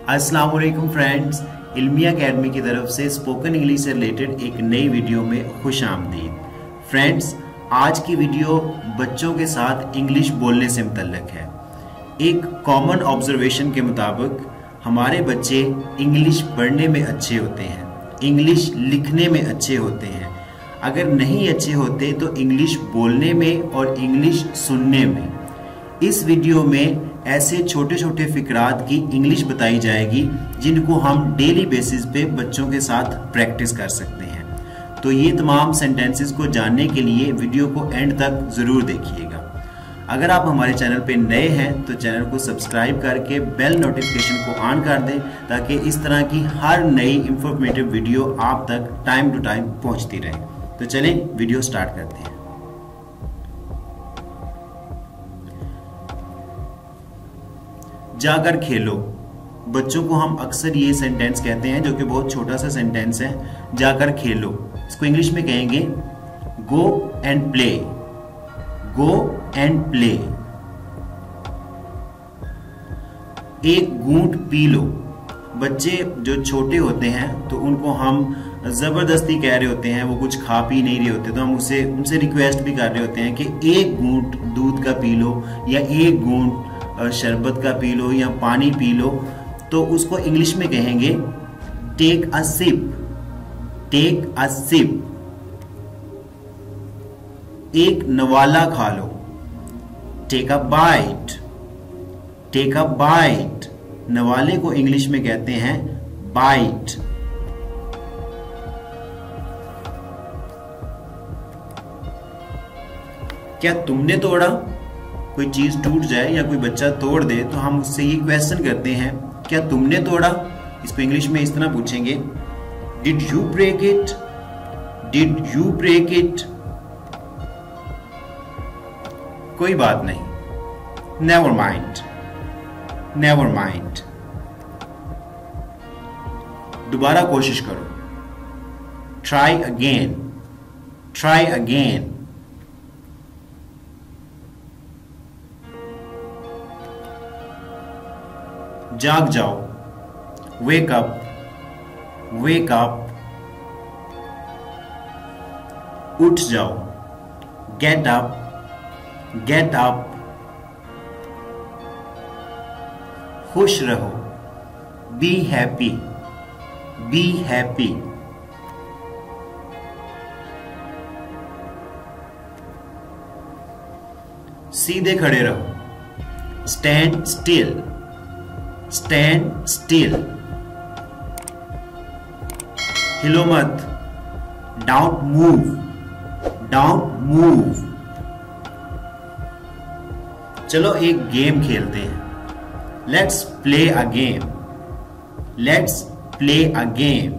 अस्सलाम वालेकुम friends, इल्मिया academy की तरफ से स्पोकन इंग्लिश से रिलेटेड एक नई वीडियो में खुश आमदीद। फ्रेंड्स, आज की वीडियो बच्चों के साथ इंग्लिश बोलने से मुतल्लिक है। एक कॉमन ऑब्जर्वेशन के मुताबिक हमारे बच्चे इंग्लिश पढ़ने में अच्छे होते हैं, इंग्लिश लिखने में अच्छे होते हैं। अगर नहीं अच्छे होते तो इंग्लिश बोलने में और इंग्लिश सुनने में। इस वीडियो में ऐसे छोटे छोटे फिक्रात की इंग्लिश बताई जाएगी जिनको हम डेली बेसिस पे बच्चों के साथ प्रैक्टिस कर सकते हैं। तो ये तमाम सेंटेंसेस को जानने के लिए वीडियो को एंड तक ज़रूर देखिएगा। अगर आप हमारे चैनल पे नए हैं तो चैनल को सब्सक्राइब करके बेल नोटिफिकेशन को ऑन कर दें ताकि इस तरह की हर नई इंफॉर्मेटिव वीडियो आप तक टाइम टू टाइम पहुँचती रहे। तो चलें वीडियो स्टार्ट करते हैं। जाकर खेलो। बच्चों को हम अक्सर ये सेंटेंस कहते हैं जो कि बहुत छोटा सा सेंटेंस है, जाकर खेलो। इसको इंग्लिश में कहेंगे go and play, go and play. एक घूंट पी लो। बच्चे जो छोटे होते हैं तो उनको हम जबरदस्ती कह रहे होते हैं, वो कुछ खा पी नहीं रहे होते तो हम उनसे रिक्वेस्ट भी कर रहे होते हैं कि एक घूंट दूध का पी लो या एक घूंट शरबत का पी लो या पानी पी लो। तो उसको इंग्लिश में कहेंगे take a sip, take a sip. एक नवाला खा लो, take a bite, take a bite. नवाले को इंग्लिश में कहते हैं बाइट। क्या तुमने तोड़ा? कोई चीज टूट जाए या कोई बच्चा तोड़ दे तो हम उससे ये क्वेश्चन करते हैं, क्या तुमने तोड़ा? इसको इंग्लिश में इस तरह पूछेंगे, did you break it, did you break it. कोई बात नहीं, नेवर माइंड, नेवर माइंड। दोबारा कोशिश करो, ट्राई अगेन, ट्राई अगेन। जाग जाओ, वेक अप, वेक अप। उठ जाओ, गेट अप, गेट अप। खुश रहो, बी हैप्पी, बी हैप्पी। सीधे खड़े रहो, स्टैंड स्टिल, स्टैंड स्टिल। हिलो मत, डोंट मूव, डोंट मूव। चलो एक गेम खेलते हैं, let's play a game, let's play a game.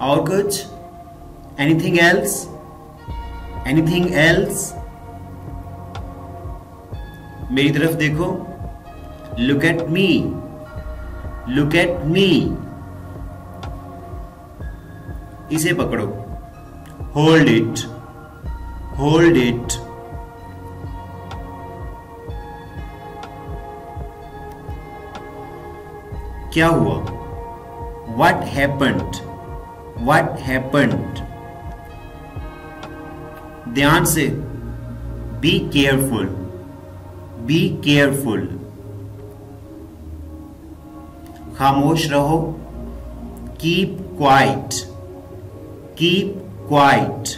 और कुछ? Anything else, anything else? मेरी तरफ देखो, look at me, look at me. इसे पकड़ो, होल्ड इट, होल्ड इट। क्या हुआ? What happened, what happened. ध्यान से, बी केयरफुल, बी केयरफुल। खामोश रहो, कीप क्वाइट, कीप क्वाइट।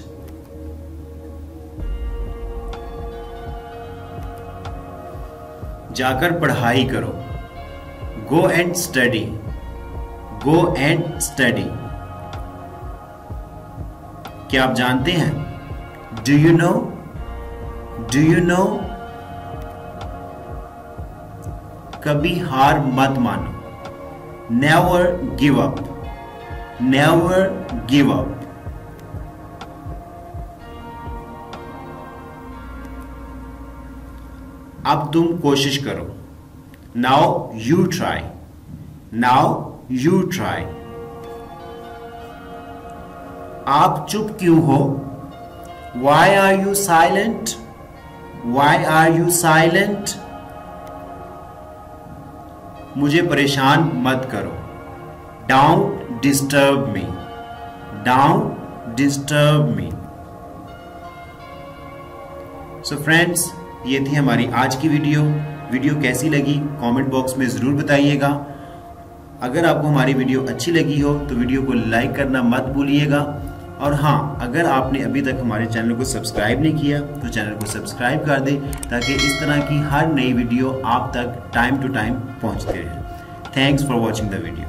जाकर पढ़ाई करो, go and study, go and study. क्या आप जानते हैं? Do you know, do you know. कभी हार मत मानो, never give up, never give up. अब तुम कोशिश करो, now you try, now you try. आप चुप क्यों हो? Why are you silent? Why are you silent, मुझे परेशान मत करो। Don't disturb me, don't disturb me. So friends, ये थी हमारी आज की वीडियो कैसी लगी कमेंट बॉक्स में ज़रूर बताइएगा। अगर आपको हमारी वीडियो अच्छी लगी हो तो वीडियो को लाइक करना मत भूलिएगा। और हाँ, अगर आपने अभी तक हमारे चैनल को सब्सक्राइब नहीं किया तो चैनल को सब्सक्राइब कर दें, ताकि इस तरह की हर नई वीडियो आप तक टाइम टू टाइम पहुँचते रहे। Thanks for watching the video.